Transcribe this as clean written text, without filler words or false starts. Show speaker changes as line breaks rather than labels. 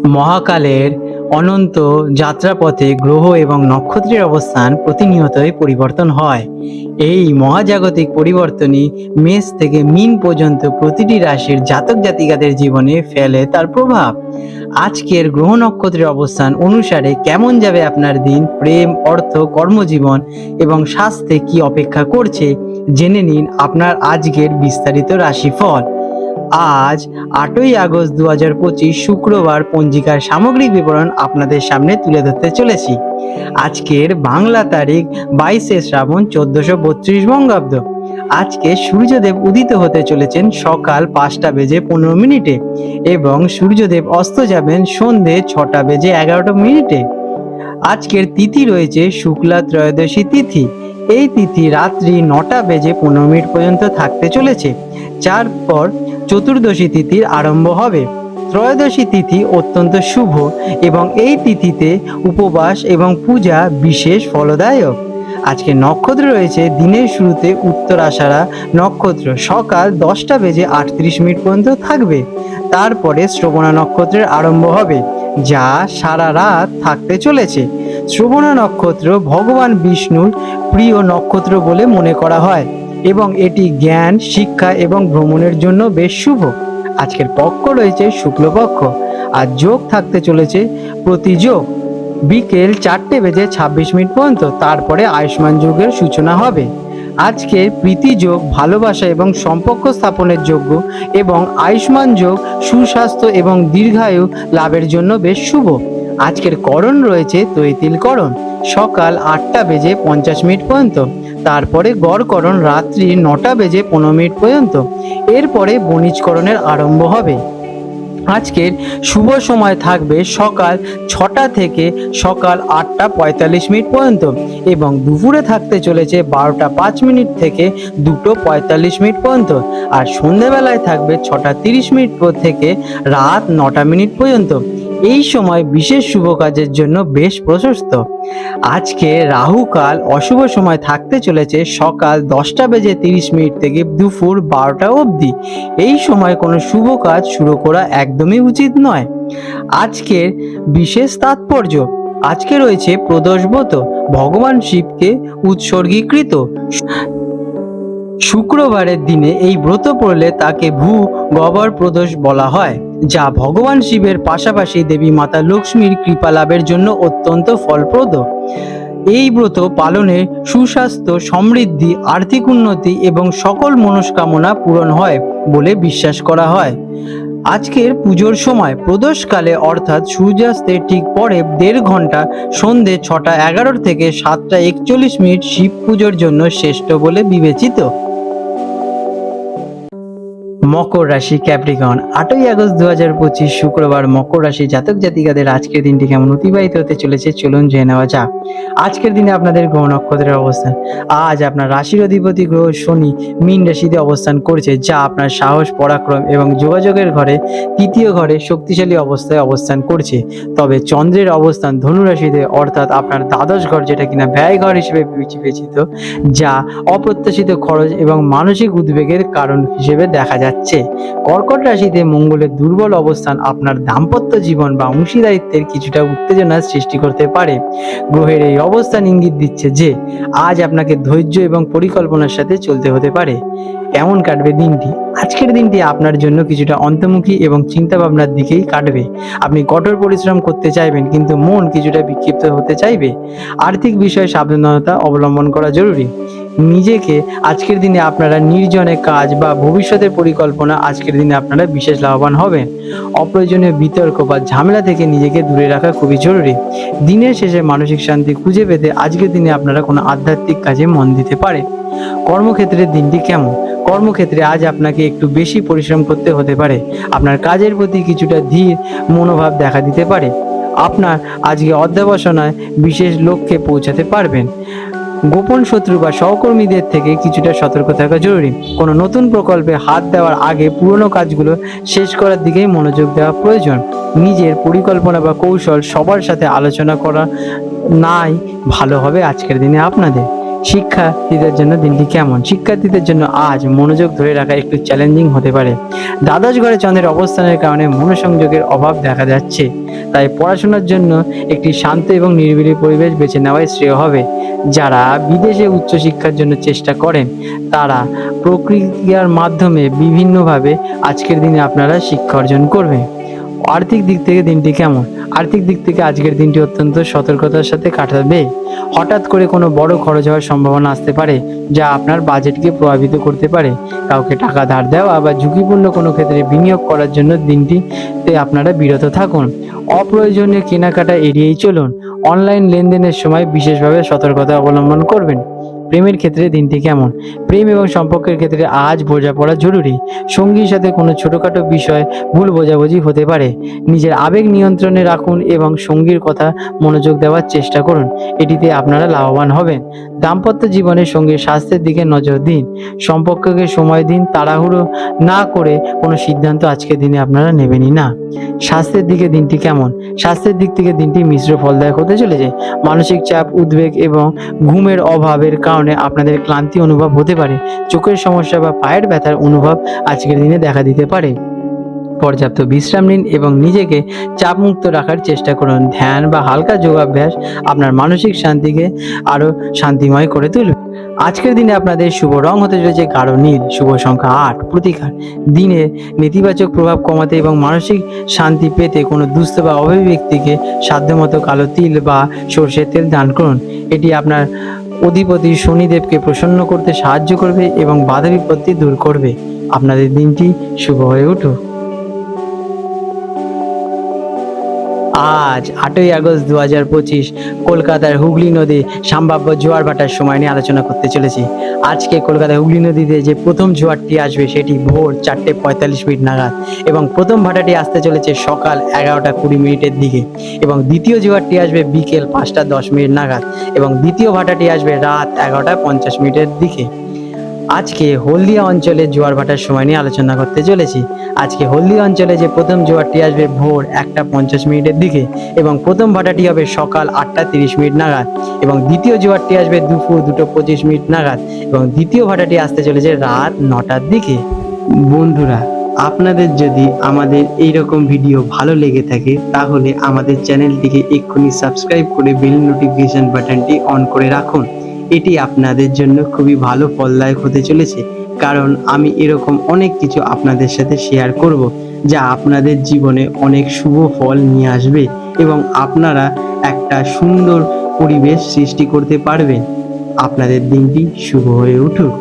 মহাকালের অনন্ত যাত্রাপথে গ্রহ এবং নক্ষত্রের অবস্থান প্রতিনিয়তই পরিবর্তন হয়। এই মহাজাগতিক পরিবর্তনই মেষ থেকে মীন পর্যন্ত প্রতিটি রাশির জাতক জাতিকাদের জীবনে ফেলে তার প্রভাব। আজকের গ্রহ নক্ষত্রের অবস্থান অনুসারে কেমন যাবে আপনার দিন, প্রেম, অর্থ, কর্মজীবন এবং স্বাস্থ্যে কি অপেক্ষা করছে, জেনে নিন আপনার আজকের বিস্তারিত রাশিফল। আজ 8ই আগস্ট 2025 শুক্রবার পঞ্জিকার সামগ্রিক বিবরণ আপনাদের সামনে তুলে ধরতে চলেছি। আজকের বাংলা তারিখ 22শে শ্রাবণ 1432 বঙ্গাব্দ। আজকে সূর্যদেব উদিত হতে চলেছেন সকাল 5টা বেজে 15 মিনিটে এবং সূর্যদেব অস্ত যাবেন সন্ধে 6টা বেজে 11 মিনিটে। আজকের তিথি রয়েছে শুক্লা ত্রয়োদশী তিথি। এই তিথি রাত্রি 9টা বেজে 15 মিনিট পর্যন্ত থাকতে চলেছে, যার পর চতুর্দশী তিথির আরম্ভ হবে। ত্রয়োদশী তিথি অত্যন্ত শুভ এবং এই তিথিতে উপবাস এবং পূজা বিশেষ ফলদায়ক। আজকে নক্ষত্র রয়েছে দিনের শুরুতে উত্তরাষাঢ়া নক্ষত্র সকাল 10টা বেজে 38 মিনিট পর্যন্ত থাকবে। তারপরে শ্রবণা নক্ষত্রের আরম্ভ হবে, যা সারা রাত থাকতে চলেছে। শ্রবণা নক্ষত্র ভগবান বিষ্ণুর প্রিয় নক্ষত্র বলে মনে করা হয় এবং এটি জ্ঞান, শিক্ষা এবং ভ্রমণের জন্য বেশ শুভ। আজকের পক্ষ রয়েছে শুক্লপক্ষ আর যোগ থাকতে চলেছে প্রতিযোগ বিকেল 4টা বেজে 26 মিনিট পর্যন্ত। তারপরে আয়ুষ্মান যোগের সূচনা হবে। আজকের প্রীতি যোগ ভালোবাসা এবং সম্পর্ক স্থাপনের যোগ্য এবং আয়ুষ্মান যোগ সুস্বাস্থ্য এবং দীর্ঘায়ু লাভের জন্য বেশ শুভ। আজকের করণ রয়েছে তৈতিলকরণ সকাল 8টা বেজে 50 মিনিট পর্যন্ত। তারপরে গড়করণ রাত্রি 9টা বেজে 15 মিনিট পর্যন্ত। এরপরে বণিজকরণের আরম্ভ হবে। আজকের শুভ সময় থাকবে সকাল 6টা থেকে সকাল 8টা 45 মিনিট পর্যন্ত এবং দুপুরে থাকতে চলেছে 12টা 5 মিনিট থেকে 2টো 45 মিনিট পর্যন্ত। আর সন্ধেবেলায় থাকবে 6টা 30 মিনিট থেকে রাত 9টা মিনিট পর্যন্ত। এই সময় বিশেষ শুভ কাজের জন্য বেশ প্রশস্ত। আজকে রাহুকাল অশুভ সময় থাকতে চলেছে সকাল 10টা বেজে 30 মিনিট থেকে দুপুর 12টা অবধি। এই সময় কোনো শুভ কাজ শুরু করা একদমই উচিত নয়। আজকের বিশেষ তাৎপর্য, আজকে রয়েছে প্রদোষব্রত, ভগবান শিবকে উৎসর্গীকৃত। শুক্রবারের দিনে এই ব্রত পড়লে তাকে ভূ গহ্বর প্রদোষ বলা হয়, যা ভগবান শিবের পাশাপাশি দেবী মাতা লক্ষ্মীর কৃপা লাভের জন্য অত্যন্ত ফলপ্রদ। এই ব্রত পালনে সুস্বাস্থ্য, সমৃদ্ধি, আর্থিক উন্নতি এবং সকল মনস্কামনা পূরণ হয় বলে বিশ্বাস করা হয়। আজকের পুজোর সময় প্রদোষকালে অর্থাৎ সূর্যাস্তের ঠিক পরে 1.5 ঘন্টা সন্ধে 6টা 11 থেকে 7টা 41 মিনিট শিব পুজোর জন্য শ্রেষ্ঠ বলে বিবেচিত। মকর রাশি ক্যাপ্রিকন 8ই আগস্ট 2025 শুক্রবার মকর রাশি জাতক জাতিকাদের আজকের দিনটি কেমন অতিবাহিত হতে চলেছে চলুন জেনে নেওয়া যাক। আজকের দিনে আপনাদের গ্রহ নক্ষত্রের অবস্থান। আজ আপনার রাশির অধিপতি গ্রহ শনি মীন রাশিতে অবস্থান করছে, যা আপনার সাহস, পরাক্রম এবং যোগাযোগের ঘরে তৃতীয় ঘরে শক্তিশালী অবস্থায় অবস্থান করছে। তবে চন্দ্রের অবস্থান ধনু রাশিতে অর্থাৎ আপনার দ্বাদশ ঘর, যেটা কিনা ব্যয় ঘর হিসেবে বিবেচিত, যা অপ্রত্যাশিত খরচ এবং মানসিক উদ্বেগের কারণ হিসেবে দেখা যাচ্ছে। কর্কট রাশিতে মঙ্গলের দুর্বল অবস্থান আপনার দাম্পত্য জীবন বা অংশীদারিত্বের কিছুটা উত্তেজনার সৃষ্টি করতে পারে। গ্রহের এই অবস্থান ইঙ্গিত দিচ্ছে যে আজ আপনাকে ধৈর্য এবং পরিকল্পনার সাথে চলতে হতে পারে। কেমন কাটবে দিনটি? আজকের দিনটি আপনার জন্য কিছুটা অন্তর্মুখী এবং চিন্তা ভাবনার দিকেই কাটবে। আপনি কঠোর পরিশ্রম করতে চাইবেন, কিন্তু মন কিছুটা বিক্ষিপ্ত হতে চাইবে। আর্থিক বিষয়ে সাবধানতা অবলম্বন করা জরুরি। নিজেকে আজকের দিনে আপনারা নির্জনে কাজ বা ভবিষ্যতের পরিকল্পনা আজকের দিনে আপনারা বিশেষ লাভবান হবেন। অপ্রয়োজনীয় বিতর্ক বা ঝামেলা থেকে নিজেকে দূরে রাখা খুবই জরুরি। দিনের শেষে মানসিক শান্তি খুঁজে পেতে আজকের দিনে আপনারা কোনো আধ্যাত্মিক কাজে মন দিতে পারে। কর্মক্ষেত্রের দিনটি কেমন? কর্মক্ষেত্রে আজ আপনাকে একটু বেশি পরিশ্রম করতে হতে পারে। আপনার কাজের প্রতি কিছুটা ধীর মনোভাব দেখা দিতে পারে। আপনার আজকে অধ্যবসায় বিশেষ লক্ষ্যে পৌঁছাতে পারবেন। গোপন শত্রু বা সহকর্মীদের থেকে কিছুটা সতর্ক থাকা জরুরি। কোনো নতুন প্রকল্পে হাত দেওয়ার আগে পুরনো কাজগুলো শেষ করার দিকেই মনোযোগ দেওয়া প্রয়োজন। নিজের পরিকল্পনা বা কৌশল সবার সাথে আলোচনা করা নাই ভালো হবে আজকের দিনে আপনাদের। শিক্ষার্থীদের জন্য দিনটি কেমন? শিক্ষার্থীদের জন্য আজ মনোযোগ ধরে রাখা একটু চ্যালেঞ্জিং হতে পারে। দ্বাদশ ঘরে চন্দ্রের অবস্থানের কারণে মনোসংযোগের অভাব দেখা যাচ্ছে। তাই পড়াশোনার জন্য একটি শান্ত এবং নিরিবিলি পরিবেশ বেছে নেওয়াই শ্রেয় হবে। যারা বিদেশে উচ্চশিক্ষার জন্য চেষ্টা করেন তারা প্রক্রিয়ার মাধ্যমে বিভিন্নভাবে আজকের দিনে আপনারা শিক্ষা অর্জন করবেন। আর্থিক দিক থেকে দিনটি কেমন? আর্থিক দিক থেকে আজকের দিনটি অত্যন্ত সতর্কতার সাথে কাটাবে। হঠাৎ করে কোনো বড় খরচ হওয়ার সম্ভাবনা আসতে পারে, যা আপনার বাজেটকে প্রভাবিত করতে পারে। কাউকে টাকা ধার দেওয়া বা ঝুঁকিপূর্ণ কোনো ক্ষেত্রে বিনিয়োগ করার জন্য দিনটিতে আপনারা বিরত থাকুন। অপ্রয়োজনীয় কেনাকাটা এড়িয়েই চলুন। অনলাইন লেনদেনের সময় বিশেষভাবে সতর্কতা অবলম্বন করবেন। প্রেমের ক্ষেত্রে দিনটি কেমন? প্রেম এবং সম্পর্কের ক্ষেত্রে আজ বোঝাপড়া জরুরি। সঙ্গীর সাথে কোনো ছোটখাটো বিষয় ভুল বোঝাবুঝি হতে পারে। নিজের আবেগ নিয়ন্ত্রণে রাখুন এবং সঙ্গীর কথা মনোযোগ দেওয়ার চেষ্টা করুন। এটিতে আপনারা লাভবান হবেন। দাম্পত্য জীবনের সঙ্গীর স্বাস্থ্যের দিকে নজর দিন। সম্পর্ককে সময় দিন। তাড়াহুড়ো না করে কোনো সিদ্ধান্ত আজকের দিনে আপনারা নেবেনই না। স্বাস্থ্যের দিকে দিনটি কেমন? স্বাস্থ্যের দিক থেকে দিনটি মিশ্র ফলদায়ক হতে চলেছে। মানসিক চাপ, উদ্বেগ এবং ঘুমের অভাবের কারণে আপনাদের ক্লান্তি অনুভব হতে পারে। চোখের সমস্যা বা পায়ের ব্যথার অনুভব আজকের দিনে দেখা দিতে পারে। পর্যাপ্ত বিশ্রাম নিন এবং নিজেকে চাপমুক্ত রাখার চেষ্টা করুন। ধ্যান বা হালকা যোগাভ্যাস আপনার মানসিক শান্তিকে আরো শান্তিময় করে তুলবে। আজকের দিনে আপনাদের শুভ রং হতে চলেছে গাঢ় নীল। শুভ সংখ্যা 8। প্রতিকার: দিনে নেতিবাচক প্রভাব কমাতে এবং মানসিক শান্তি পেতে কোনো দুস্থ বা অভাবী ব্যক্তিকে সাধ্যমতো কালো তিল বা সর্ষের তেল দান করুন। এটি আপনার অধিপতি শনিদেবকে প্রসন্ন করতে সাহায্য করবে এবং বাধা বিপত্তি দূর করবে। আপনাদের দিনটি শুভ হয়ে উঠুক। আজ 8ই আগস্ট 2025 কলকাতার হুগলি নদী সম্ভাব্য জোয়ার ভাটার সময় নিয়ে আলোচনা করতে চলেছি। আজকে কলকাতার হুগলি নদীতে যে প্রথম জোয়ারটি আসবে সেটি ভোর 4:45 নাগাদ এবং প্রথম ভাটাটি আসতে চলেছে সকাল 11:20 দিকে এবং দ্বিতীয় জোয়ারটি আসবে বিকেল 5:10 নাগাদ এবং দ্বিতীয় ভাটাটি আসবে রাত 11:50 দিকে। আজকে হলদিয়া অঞ্চলে জোয়ার ভাটার সময় নিয়ে আলোচনা করতে চলেছি। আজকে হলদিয়া অঞ্চলে যে প্রথম জোয়ারটি আসবে ভোর 1:50 দিকে এবং প্রথম ভাটাটি হবে সকাল 8:30 নাগাদ এবং দ্বিতীয় জোয়ারটি আসবে দুপুর 2:25 নাগাদ এবং দ্বিতীয় ভাটাটি আসতে চলেছে রাত 9টার দিকে। বন্ধুরা, আপনাদের যদি আমাদের এইরকম ভিডিও ভালো লেগে থাকে তাহলে আমাদের চ্যানেলটিকে এক্ষুনি সাবস্ক্রাইব করে বেল নোটিফিকেশন বাটনটি অন করে রাখুন। এটি আপনাদের জন্য খুবই ভালো ফলদায়ক হতে চলেছে, কারণ আমি এরকম অনেক কিছু আপনাদের সাথে শেয়ার করব যা আপনাদের জীবনে অনেক শুভ ফল নিয়ে আসবে এবং আপনারা একটা সুন্দর পরিবেশ সৃষ্টি করতে পারবেন। আপনাদের দিনটি শুভ হয়ে উঠুক।